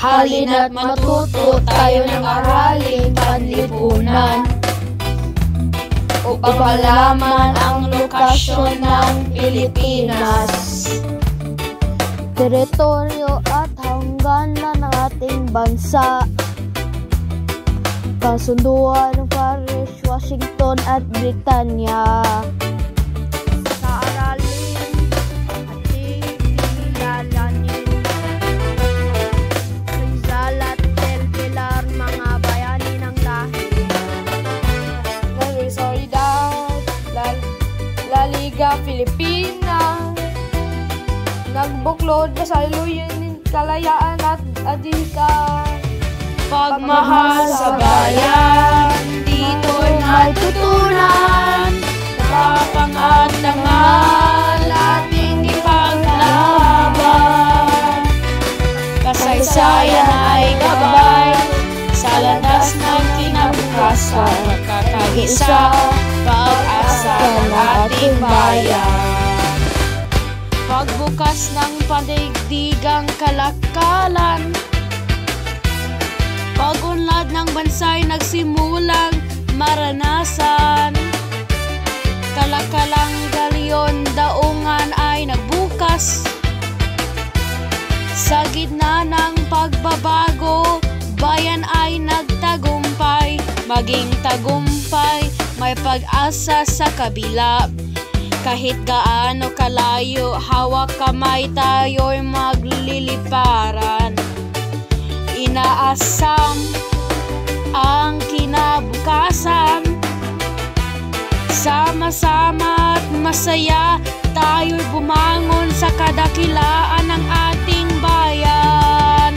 Halina't matuto tayo ng aralin panlipunan upang malaman ang lokasyon ng Pilipinas, teritoryo at hangganan ng ating bansa, kasunduan ng Paris, Washington at Britanya. Sa aralin ating pinilalanin, Rizal at Del Pilar, mga bayani ng lahi ng Solidaridad, La Liga Filipina, nagbuklod na sa iluyin kalayaan at adika. Pagmahal sa bayan, dito'y natutunan, kapangatangal ating ipaglaban. Kasaysayan ay gabay sa landas ng kinabukasan, magkakaisa, pag-asa ng ating bayan. Pagbukas ng pandaigdigang kalakalan, pag-unlad ng bansa'y nagsimulang maranasan. Kalakalang galyon daungan ay nagbukas. Sa gitna ng pagbabago, bayan ay nagtagumpay. Maging tagumpay, may pag-asa sa kabila. Kahit gaano kalayo, hawak kamay tayo'y magliliparan. Inaasam ang kinabukasan, sama-sama at masaya tayo'y bumangon sa kadakilaan ng ating bayan.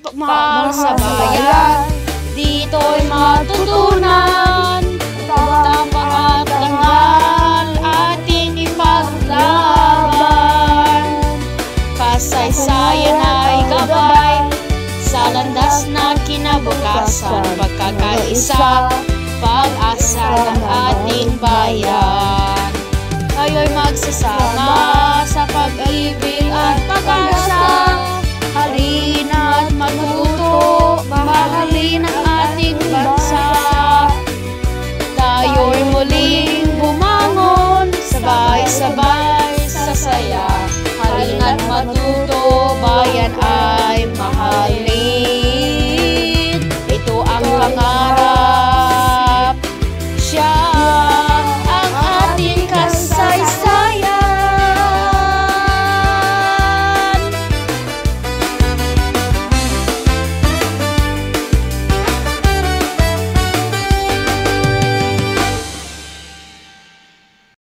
Pagmahal sa bayan, dito'y matutunan, tapang at dangal ating ipaglaban. Kasaysayan ay gabay sa landas na kinabukasan, pagkakaisa, pag-asa ng ating bayan. Tayo'y magsasama sa pag-ibig at pag-asa, halina't matuto, mahalin ang ating bansa. Tayo'y muling bumangon, sabay-sabay sa saya, halina't matuto, bayan ay